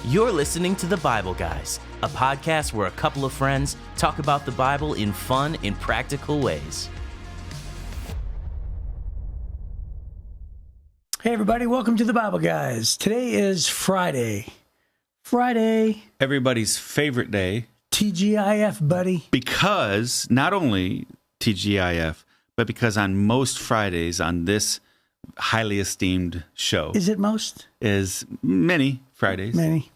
You're listening to The Bible Guys, a podcast where a couple of friends talk about the Bible in fun and practical ways. Hey everybody, welcome to The Bible Guys. Today is Friday. Everybody's favorite day. TGIF, buddy. Because, not only TGIF, but because on most Fridays on this highly esteemed show. Is it most? Is many Fridays.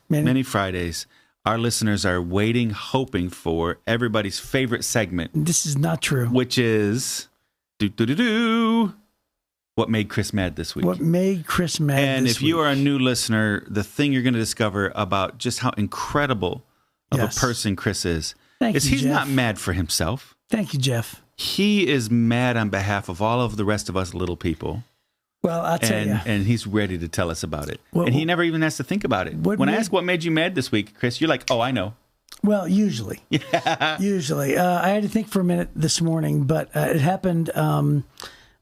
Many Fridays. Our listeners are waiting, hoping for everybody's favorite segment. This is not true. Which is, what made Chris mad this week. What made Chris mad and this week. if you are a new listener, the thing you're going to discover about just how incredible of a person Chris is he's Jeff. not mad for himself. Thank you, Jeff. He is mad on behalf of all of the rest of us little people. Well, I'll tell you. And he's ready to tell us about it. And he never even has to think about it. When I ask what made you mad this week, Chris, you're like, oh, I know. Well, usually. Yeah. Usually. I had to think for a minute this morning, but it happened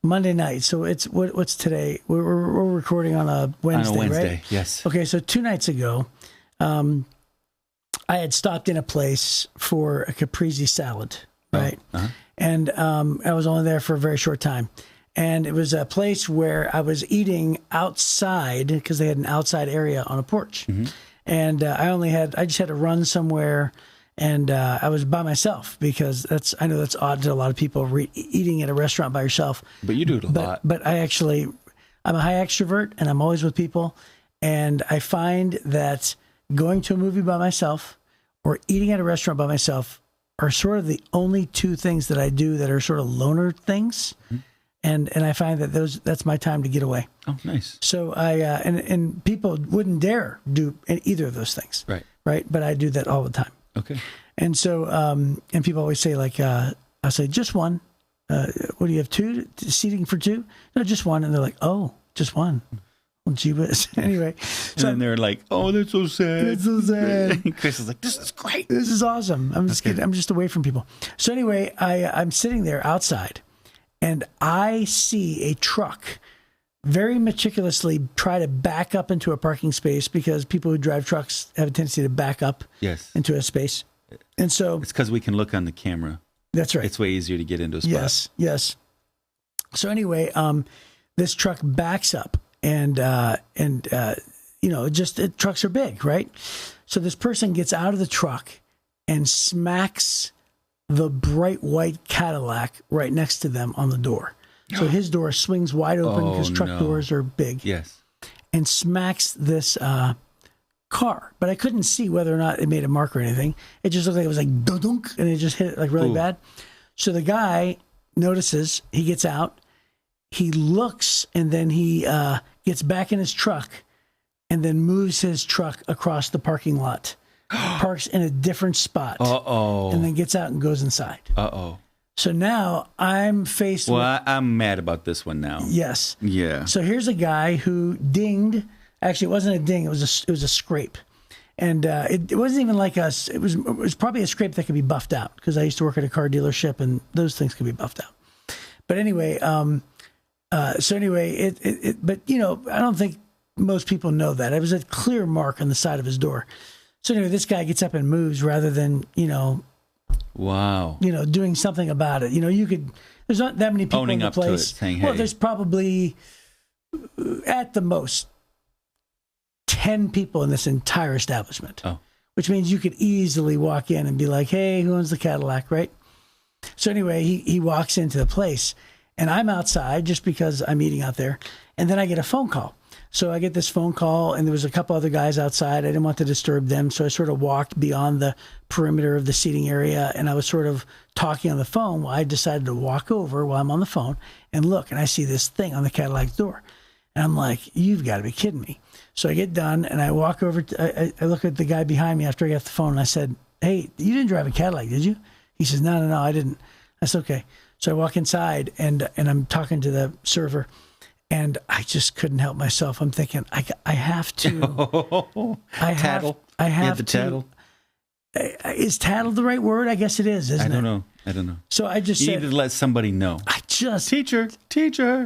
Monday night. So it's what's today? We're recording on a Wednesday, right? Yes. Okay, so 2 nights ago, I had stopped in a place for a caprese salad, right? Uh-huh. And I was only there for a very short time. And it was a place where I was eating outside because they had an outside area on a porch. Mm-hmm. And I just had to run somewhere, and I was by myself because I know that's odd to a lot of people eating at a restaurant by yourself. But you do it a lot. But I'm a high extrovert, and I'm always with people. And I find that going to a movie by myself or eating at a restaurant by myself are sort of the only two things that I do that are sort of loner things. Mm-hmm. And I find that that's my time to get away. Oh, nice. So and people wouldn't dare do either of those things. Right. But I do that all the time. Okay. And so, and people always say I say, just one. What do you have, two? Seating for two? No, just one. And they're like, oh, just one. Well, gee whiz. Anyway. So, and then they're like, oh, that's so sad. That's so sad. Chris is like, this is great. This is awesome. I'm just away from people. So anyway, I'm sitting there outside. And I see a truck very meticulously try to back up into a parking space because people who drive trucks have a tendency to back up into a space. And so it's because we can look on the camera. That's right. It's way easier to get into a spot. Yes. So anyway, this truck backs up and trucks are big, right? So this person gets out of the truck and smacks the bright white Cadillac right next to them on the door. So his door swings wide open because truck doors are big. Yes. And smacks this car. But I couldn't see whether or not it made a mark or anything. It just looked like it was like dunk, and it just hit it like really bad. So the guy notices, he gets out, he looks, and then he gets back in his truck and then moves his truck across the parking lot. Parks in a different spot. And then gets out and goes inside. So now I'm faced with... Well, I'm mad about this one now. Yes. Yeah. So here's a guy who dinged. Actually, it wasn't a ding. It was a scrape. And it wasn't even like us. It was probably a scrape that could be buffed out because I used to work at a car dealership and those things could be buffed out. But anyway, but I don't think most people know that. It was a clear mark on the side of his door. So anyway, this guy gets up and moves rather than, doing something about it. There's not that many people owning in the place. Owning up to it, saying, hey. Well, there's probably at the most 10 people in this entire establishment. Which means you could easily walk in and be like, hey, who owns the Cadillac, right? So anyway, he walks into the place and I'm outside just because I'm eating out there. And then I get a phone call. So I get this phone call, and there was a couple other guys outside. I didn't want to disturb them, so I sort of walked beyond the perimeter of the seating area, and I was sort of talking on the phone. Well, I decided to walk over while I'm on the phone and look, and I see this thing on the Cadillac door. And I'm like, you've got to be kidding me. So I get done, and I walk over. I look at the guy behind me after I got the phone, and I said, hey, you didn't drive a Cadillac, did you? He says, no, I didn't. I said, okay. So I walk inside, and I'm talking to the server. And I just couldn't help myself. I'm thinking, I have to. Tattle. I have to. Tattle. Is tattle the right word? I guess it is, isn't it? I don't know. So I just said... You need to let somebody know. Teacher.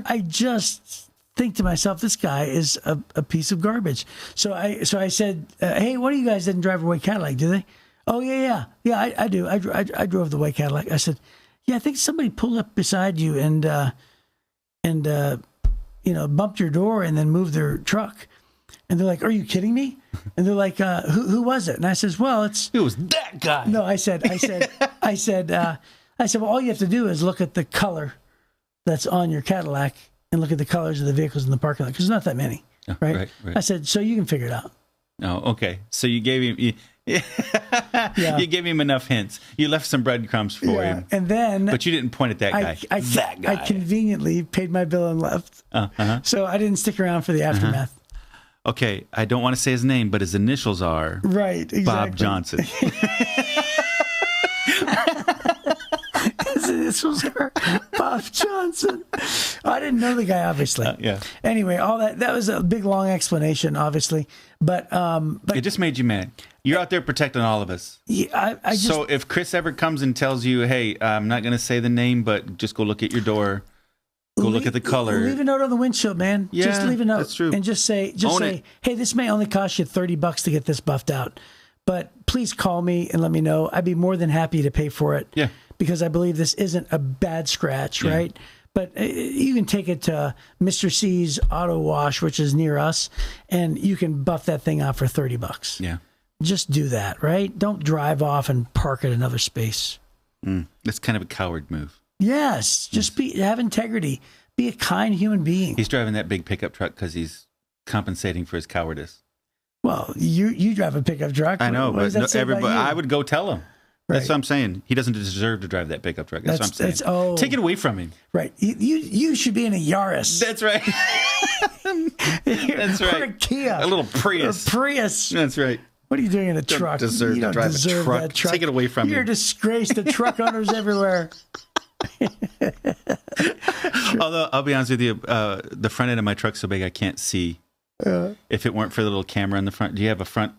I just think to myself, this guy is a piece of garbage. So I said, hey, one of you guys didn't drive a white Cadillac, do they? Oh, yeah, I do. I drove the white Cadillac. I said, yeah, I think somebody pulled up beside you and bumped your door and then moved their truck. And they're like, are you kidding me? And they're like, who was it? And I says, well, it was that guy. No, I said, well, all you have to do is look at the color that's on your Cadillac and look at the colors of the vehicles in the parking lot, because there's not that many, right? I said, so you can figure it out. Oh, okay. So you gave him, you gave him enough hints. You left some breadcrumbs for him. And then, but you didn't point at that guy. That guy. I conveniently paid my bill and left. So I didn't stick around for the aftermath. Okay, I don't want to say his name, but his initials are Bob Johnson. His initials are Bob Johnson. I didn't know the guy, obviously. Anyway, all that was a big, long explanation, obviously. But it just made you mad. You're out there protecting all of us. Yeah, so if Chris ever comes and tells you, hey, I'm not going to say the name, but just go look at your door. Go look at the color. Leave a note on the windshield, man. Yeah, just leave a note. That's true. And just say, hey, this may only cost you $30 to get this buffed out, but please call me and let me know. I'd be more than happy to pay for it. Yeah. Because I believe this isn't a bad scratch, right? But you can take it to Mr. C's Auto Wash, which is near us, and you can buff that thing out for $30. Yeah. Just do that, right? Don't drive off and park at another space. That's kind of a coward move. Yes, just have integrity. Be a kind human being. He's driving that big pickup truck because he's compensating for his cowardice. Well, you drive a pickup truck. I know, but everybody. I would go tell him. Right. That's what I'm saying. He doesn't deserve to drive that pickup truck. That's what I'm saying. Take it away from him. Right. You should be in a Yaris. That's right. That's right. Or a Kia. A little Prius. A Prius. That's right. What are you doing in a truck? You don't deserve that truck. Take it away from You're a disgrace to truck owners everywhere. Although I'll be honest with you, the front end of my truck's so big I can't see. If it weren't for the little camera in the front, do you have a front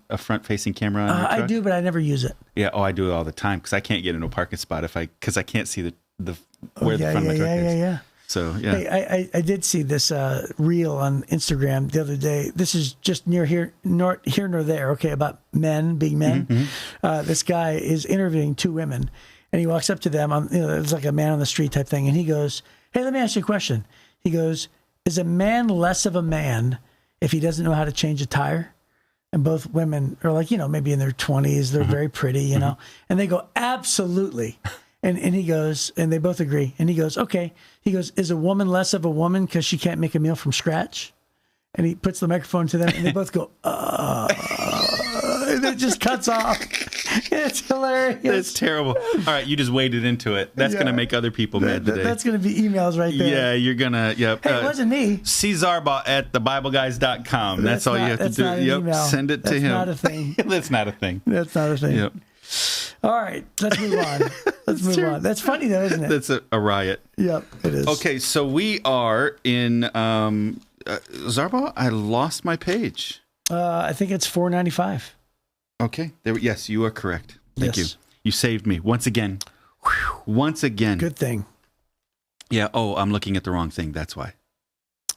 facing camera on your truck? I do, but I never use it. Yeah, I do it all the time because I can't get into a parking spot because I can't see where the front of my truck is. Yeah. So yeah, hey, I did see this reel on Instagram the other day. This is just near here nor there. Okay, about men being men. Mm-hmm. This guy is interviewing two women, and he walks up to them. It's like a man on the street type thing, and he goes, "Hey, let me ask you a question." He goes, "Is a man less of a man if he doesn't know how to change a tire?" And both women are like, maybe in their 20s, they're very pretty, and they go, "Absolutely." And he goes, and they both agree. And he goes, okay. He goes, is a woman less of a woman because she can't make a meal from scratch? And he puts the microphone to them, and they both go, and it just cuts off. It's hilarious. That's terrible. All right, you just waded into it. That's going to make other people mad today. That's going to be emails right there. Yeah, you're going to, Hey, it wasn't me. czarba@thebibleguys.com. That's all you have to do. Email. Send it to him. That's not a thing. That's not a thing. That's not a thing. Yep. All right, let's move on. That's funny, though, isn't it? That's a riot. Yep, it is. Okay, so we are in Zarba. I lost my page. I think it's 495. Okay. Yes, you are correct. Thank you. You saved me once again. Once again. Good thing. Yeah. Oh, I'm looking at the wrong thing. That's why.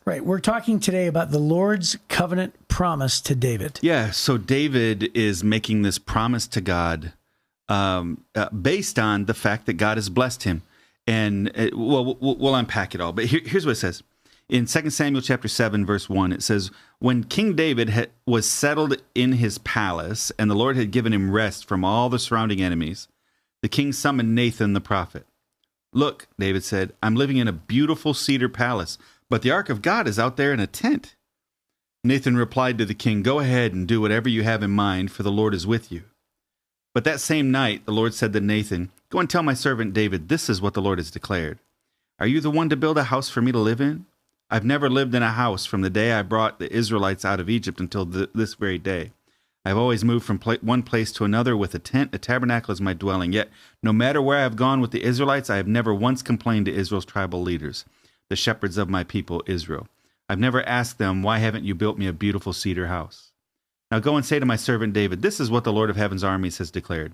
Right. We're talking today about the Lord's covenant promise to David. Yeah. So David is making this promise to God based on the fact that God has blessed him. And we'll unpack it all. But here's what it says. In 2 Samuel chapter 7, verse 1, it says, when King David was settled in his palace and the Lord had given him rest from all the surrounding enemies, the king summoned Nathan the prophet. Look, David said, I'm living in a beautiful cedar palace, but the ark of God is out there in a tent. Nathan replied to the king, go ahead and do whatever you have in mind, for the Lord is with you. But that same night, the Lord said to Nathan, go and tell my servant David, this is what the Lord has declared. Are you the one to build a house for me to live in? I've never lived in a house from the day I brought the Israelites out of Egypt until this very day. I've always moved from one place to another with a tent, a tabernacle as my dwelling. Yet, no matter where I've gone with the Israelites, I have never once complained to Israel's tribal leaders, the shepherds of my people, Israel. I've never asked them, why haven't you built me a beautiful cedar house? Now go and say to my servant David, this is what the Lord of heaven's armies has declared.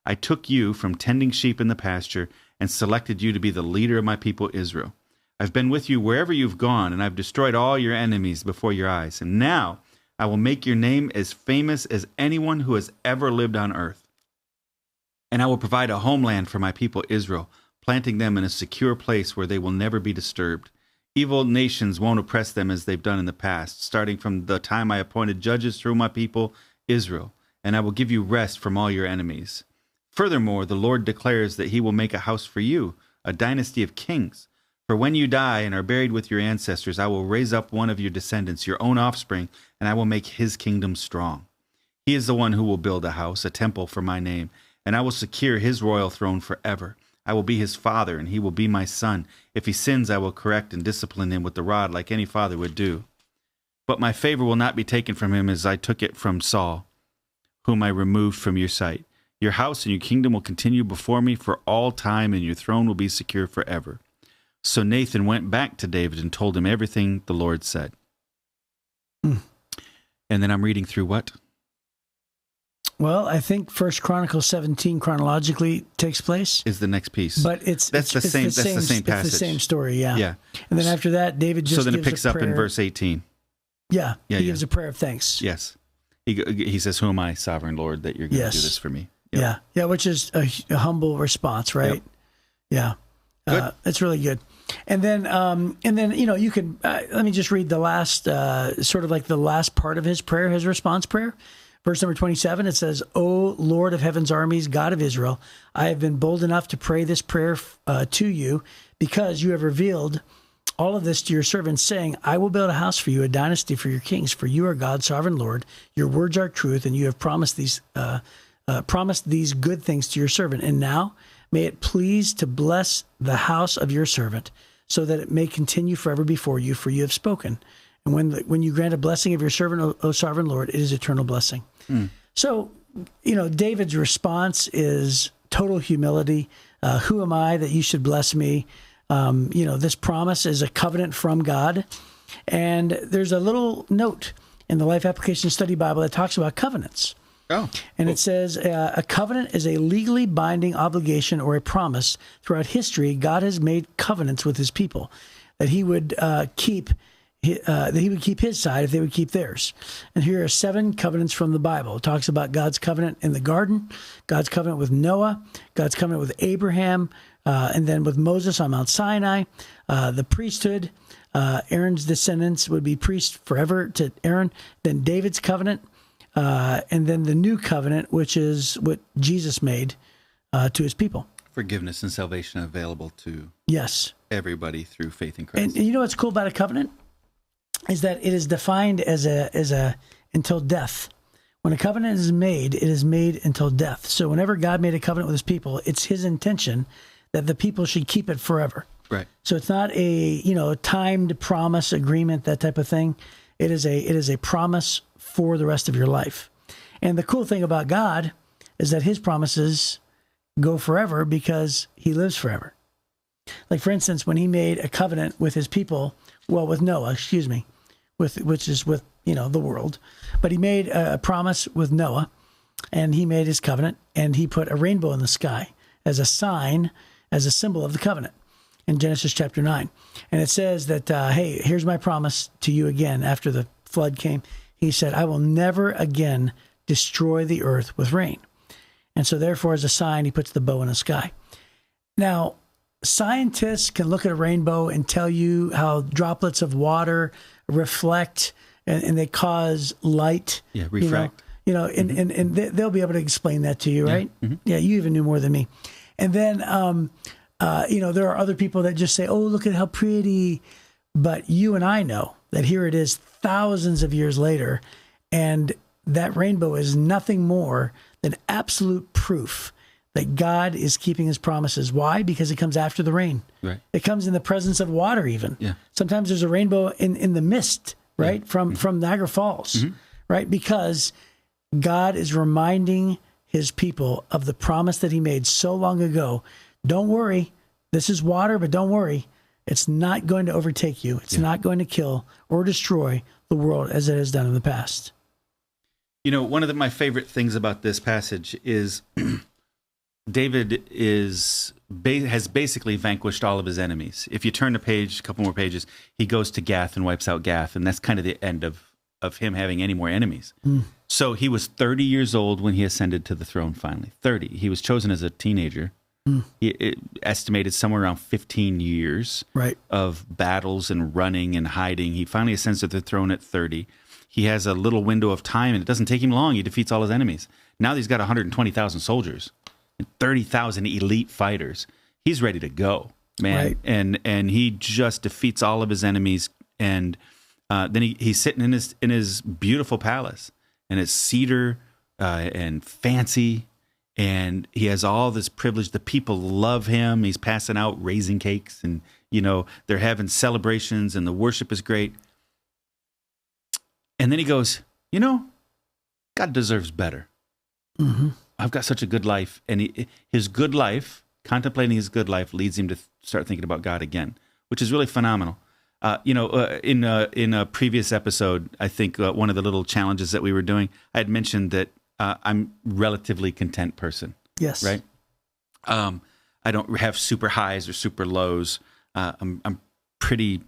I took you from tending sheep in the pasture and selected you to be the leader of my people Israel. I've been with you wherever you've gone, and I've destroyed all your enemies before your eyes. And now I will make your name as famous as anyone who has ever lived on earth. And I will provide a homeland for my people Israel, planting them in a secure place where they will never be disturbed. Evil nations won't oppress them as they've done in the past, starting from the time I appointed judges through my people Israel. And I will give you rest from all your enemies. Furthermore, the Lord declares that he will make a house for you, a dynasty of kings. For when you die and are buried with your ancestors, I will raise up one of your descendants, your own offspring, and I will make his kingdom strong. He is the one who will build a house, a temple for my name, and I will secure his royal throne forever. I will be his father, and he will be my son. If he sins, I will correct and discipline him with the rod like any father would do. But my favor will not be taken from him as I took it from Saul, whom I removed from your sight. Your house and your kingdom will continue before me for all time, and your throne will be secure forever. So Nathan went back to David and told him everything the Lord said. And then I'm reading through what? Well, I think 1 Chronicles 17 chronologically takes place. Is the next piece. But it's the same passage. It's the same story, yeah. Yeah. And then after that, David just So then it gives picks a up in prayer. verse 18. Yeah, he gives a prayer of thanks. Yes. He says, who am I, sovereign Lord, that you're going to do this for me? Yep. Yeah, which is a humble response, right? Yep. Yeah. It's really good. And then, you can, let me just read the last, sort of like the last part of his prayer, his response prayer. Verse number 27, it says, O Lord of heaven's armies, God of Israel, I have been bold enough to pray this prayer to you because you have revealed all of this to your servants, saying, I will build a house for you, a dynasty for your kings, for you are God, sovereign Lord. Your words are truth, and you have promised these good things to your servant. And now may it please to bless the house of your servant, so that it may continue forever before you, for you have spoken. And when you grant a blessing of your servant, O sovereign Lord, it is eternal blessing. So, David's response is total humility. Who am I that you should bless me? This promise is a covenant from God. And there's a little note in the Life Application Study Bible that talks about covenants. Oh. And it says, a covenant is a legally binding obligation or a promise. Throughout history, God has made covenants with his people that he would keep his side if they would keep theirs. And here are 7 covenants from the Bible. It talks about God's covenant in the garden, God's covenant with Noah, God's covenant with Abraham, and then with Moses on Mount Sinai, the priesthood. Aaron's descendants would be priests forever to Aaron. Then David's covenant, and then the new covenant, which is what Jesus made to his people. Forgiveness and salvation available to everybody through faith in Christ. And you know what's cool about a covenant? Is that it is defined as a until death. When a covenant is made, it is made until death. So whenever God made a covenant with his people, it's his intention that the people should keep it forever. Right. So it's not a timed promise agreement, that type of thing. It is a promise for the rest of your life. And the cool thing about God is that his promises go forever because he lives forever. Like, for instance, when he made a covenant with his people, with Noah, which is with, the world. But he made a promise with Noah, and he made his covenant, and he put a rainbow in the sky as a sign, as a symbol of the covenant in Genesis chapter 9. And it says that, hey, here's my promise to you again after the flood came. He said, I will never again destroy the earth with rain. And so therefore, as a sign, he puts the bow in the sky. Now, scientists can look at a rainbow and tell you how droplets of water reflect and they cause light. Yeah, refract. And they'll be able to explain that to you, right? Yeah. Mm-hmm. Yeah, you even knew more than me. And then, there are other people that just say, oh, look at how pretty. But you and I know that here it is thousands of years later, and that rainbow is nothing more than absolute proof that God is keeping his promises. Why? Because it comes after the rain. Right. It comes in the presence of water even. Yeah. Sometimes there's a rainbow in the mist, right? Yeah. From Niagara Falls, right? Because God is reminding his people of the promise that he made so long ago. Don't worry. This is water, but don't worry. It's not going to overtake you. It's not going to kill or destroy the world as it has done in the past. One of my favorite things about this passage is David has basically vanquished all of his enemies. If you turn the page, a couple more pages, he goes to Gath and wipes out Gath, and that's kind of the end of him having any more enemies. So he was 30 years old when he ascended to the throne finally. 30. He was chosen as a teenager. It estimated somewhere around 15 years of battles and running and hiding. He finally ascends to the throne at 30. He has a little window of time, and it doesn't take him long. He defeats all his enemies. Now he's got 120,000 soldiers and 30,000 elite fighters. He's ready to go, man. And he just defeats all of his enemies. And then he's sitting in his beautiful palace, and it's cedar and fancy. And he has all this privilege. The people love him. He's passing out raisin cakes, and, they're having celebrations, and the worship is great. And then he goes, God deserves better. I've got such a good life. And his good life, contemplating his good life, leads him to start thinking about God again, which is really phenomenal. In a previous episode, I think one of the little challenges that we were doing, I had mentioned that I'm relatively content person. Yes. Right. I don't have super highs or super lows. I'm pretty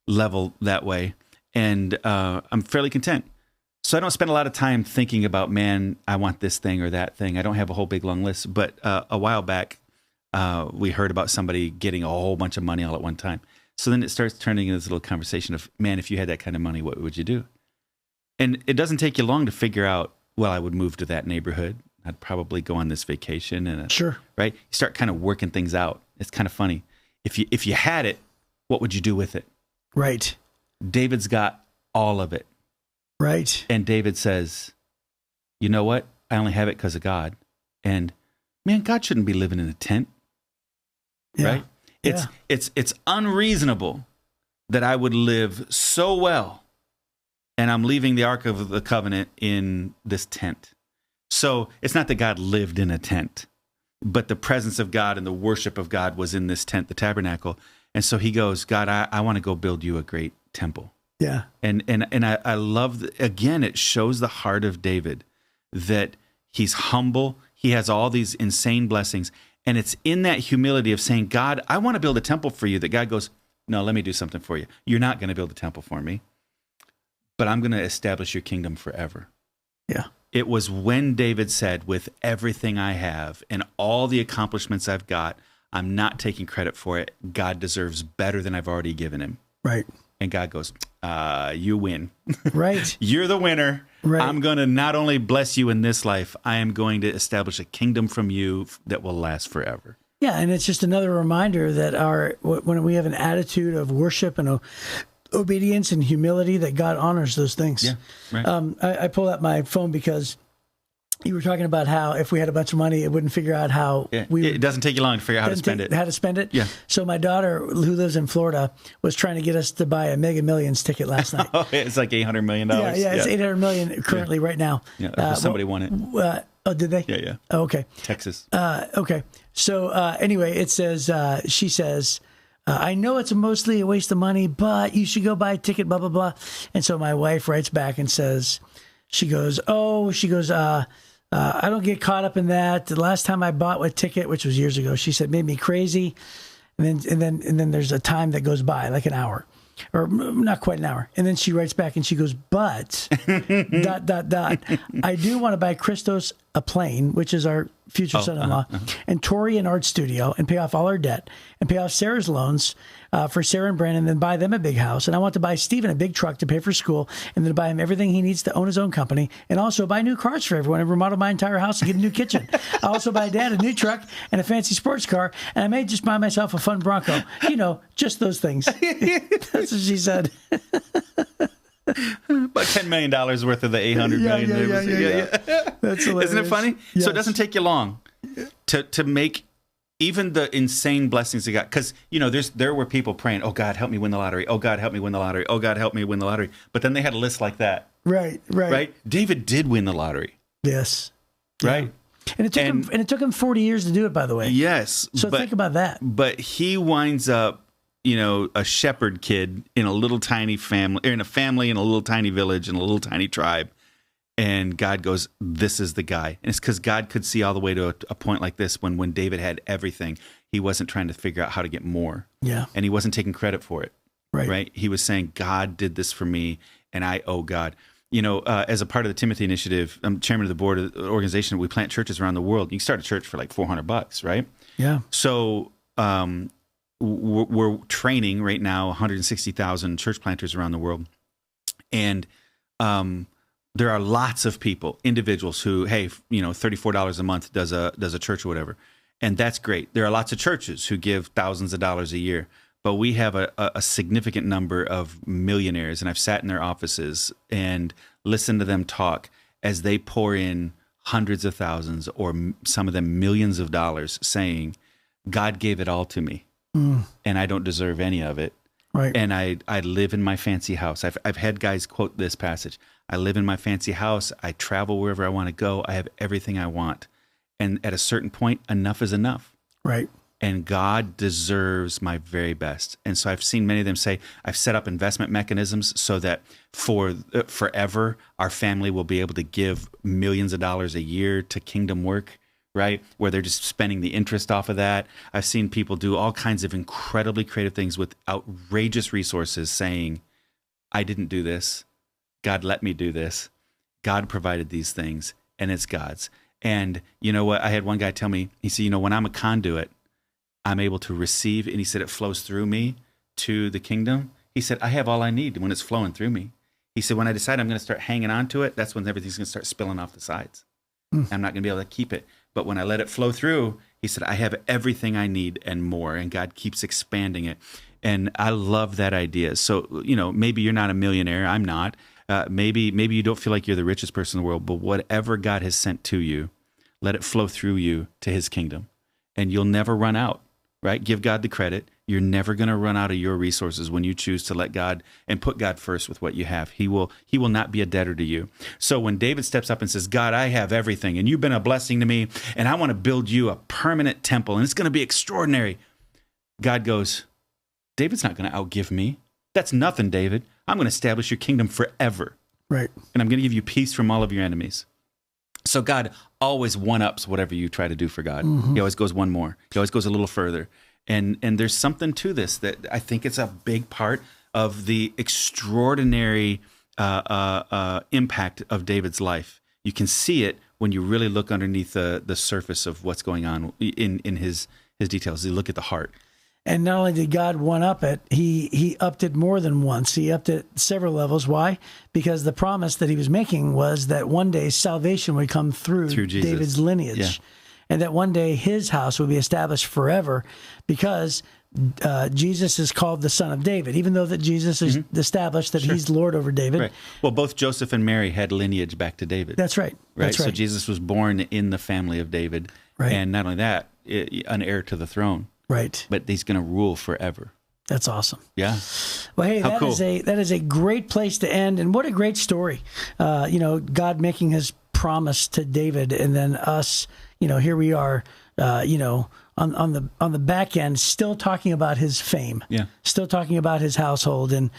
level that way, and I'm fairly content. So I don't spend a lot of time thinking about, man, I want this thing or that thing. I don't have a whole big long list. But a while back, we heard about somebody getting a whole bunch of money all at one time. So then it starts turning into this little conversation of, man, if you had that kind of money, what would you do? And it doesn't take you long to figure out, well, I would move to that neighborhood. I'd probably go on this vacation. And sure. Right? You start kind of working things out. It's kind of funny. If you had it, what would you do with it? Right. David's got all of it. Right. And David says, you know what? I only have it because of God. And man, God shouldn't be living in a tent. Right? It's unreasonable that I would live so well and I'm leaving the Ark of the Covenant in this tent. So it's not that God lived in a tent, but the presence of God and the worship of God was in this tent, the tabernacle. And so he goes, God, I want to go build you a great temple. Yeah. And I love, again, it shows the heart of David, that he's humble. He has all these insane blessings. And it's in that humility of saying, God, I want to build a temple for you, that God goes, no, let me do something for you. You're not going to build a temple for me, but I'm going to establish your kingdom forever. Yeah. It was when David said, with everything I have and all the accomplishments I've got, I'm not taking credit for it. God deserves better than I've already given him. Right. And God goes, you win. Right. You're the winner. Right. I'm going to not only bless you in this life, I am going to establish a kingdom from you that will last forever. Yeah, and it's just another reminder that when we have an attitude of worship and obedience and humility, that God honors those things. Yeah, right. I pulled out my phone because you were talking about how if we had a bunch of money, it wouldn't figure out how it doesn't take you long to figure out how to spend it. How to spend it? Yeah. So my daughter, who lives in Florida, was trying to get us to buy a Mega Millions ticket last night. It's like $800 million. Yeah, it's $800 million currently right now. Yeah, somebody won it. Oh, did they? Yeah. Oh, okay. Texas. Okay. So anyway, it says, she says, I know it's mostly a waste of money, but you should go buy a ticket, blah, blah, blah. And so my wife writes back and says, she goes, I don't get caught up in that. The last time I bought a ticket, which was years ago, she said, made me crazy. And then there's a time that goes by, like an hour, or not quite an hour. And then she writes back and she goes, but ... I do want to buy Christos a plane, which is our future son-in-law, and Tori an art studio, and pay off all our debt, and pay off Sarah's loans for Sarah and Brandon, and then buy them a big house. And I want to buy Stephen a big truck to pay for school, and then buy him everything he needs to own his own company, and also buy new cars for everyone, and remodel my entire house and get a new kitchen. I also buy Dad a new truck and a fancy sports car, and I may just buy myself a fun Bronco. Just those things. That's what she said. About $10 million worth of the $800 million. Yeah. That's hilarious. Isn't it funny? Yes. So it doesn't take you long to make even the insane blessings you got. Because, there were people praying, oh, God, help me win the lottery. Oh, God, help me win the lottery. Oh, God, help me win the lottery. But then they had a list like that. Right. David did win the lottery. Yes. Right. And it took him 40 years to do it, by the way. Yes. So think about that. But he winds up, a shepherd kid in a little tiny family, or in a family in a little tiny village in a little tiny tribe. And God goes, this is the guy. And it's because God could see all the way to a point like this when David had everything. He wasn't trying to figure out how to get more. Yeah. And he wasn't taking credit for it. Right. He was saying, God did this for me, and I owe God. As a part of the Timothy Initiative, I'm chairman of the board of the organization. We plant churches around the world. You can start a church for like $400, right? Yeah. So we're training right now 160,000 church planters around the world. And there are lots of people, individuals who, hey, $34 a month does a church or whatever. And that's great. There are lots of churches who give thousands of dollars a year. But we have a significant number of millionaires, and I've sat in their offices and listened to them talk as they pour in hundreds of thousands or some of them millions of dollars saying, God gave it all to me, and I don't deserve any of it. Right. And I live in my fancy house. I've had guys quote this passage. I live in my fancy house. I travel wherever I want to go. I have everything I want. And at a certain point, enough is enough. Right. And God deserves my very best. And so I've seen many of them say, I've set up investment mechanisms so that forever our family will be able to give millions of dollars a year to kingdom work, right? Where they're just spending the interest off of that. I've seen people do all kinds of incredibly creative things with outrageous resources saying, I didn't do this. God let me do this. God provided these things, and it's God's. And you know what? I had one guy tell me, he said, when I'm a conduit, I'm able to receive, and he said it flows through me to the kingdom. He said, I have all I need when it's flowing through me. He said, when I decide I'm going to start hanging on to it, that's when everything's going to start spilling off the sides. I'm not going to be able to keep it. But when I let it flow through, he said, I have everything I need and more, and God keeps expanding it. And I love that idea. So, maybe you're not a millionaire. I'm not. Maybe you don't feel like you're the richest person in the world, but whatever God has sent to you, let it flow through you to his kingdom, and you'll never run out. Right? Give God the credit. You're never going to run out of your resources when you choose to let God and put God first with what you have. He will not be a debtor to you. So when David steps up and says, God, I have everything, and you've been a blessing to me, and I want to build you a permanent temple, and it's going to be extraordinary. God goes, David's not going to outgive me. That's nothing, David. I'm going to establish your kingdom forever. Right. And I'm going to give you peace from all of your enemies. So God always one-ups whatever you try to do for God. Mm-hmm. He always goes one more. He always goes a little further. And there's something to this that I think it's a big part of the extraordinary impact of David's life. You can see it when you really look underneath the surface of what's going on in his details. You look at the heart. And not only did God one-up it, he upped it more than once. He upped it several levels. Why? Because the promise that he was making was that one day salvation would come through David's lineage. Yeah. And that one day his house would be established forever because Jesus is called the Son of David, even though that Jesus is established that he's Lord over David. Right. Well, both Joseph and Mary had lineage back to David. That's right. That's right. So Jesus was born in the family of David. Right. And not only that, an heir to the throne. Right. But he's going to rule forever. That's awesome. Yeah. Well, hey, that is a great place to end. And what a great story. God making his promise to David, and then us, here we are, on the back end, still talking about his fame. Yeah. Still talking about his household and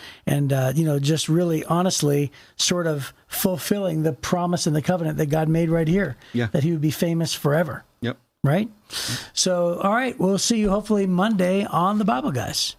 just really honestly sort of fulfilling the promise and the covenant that God made right here. Yeah. That he would be famous forever. Yep. Right? So, all right, we'll see you hopefully Monday on the Bible Guys.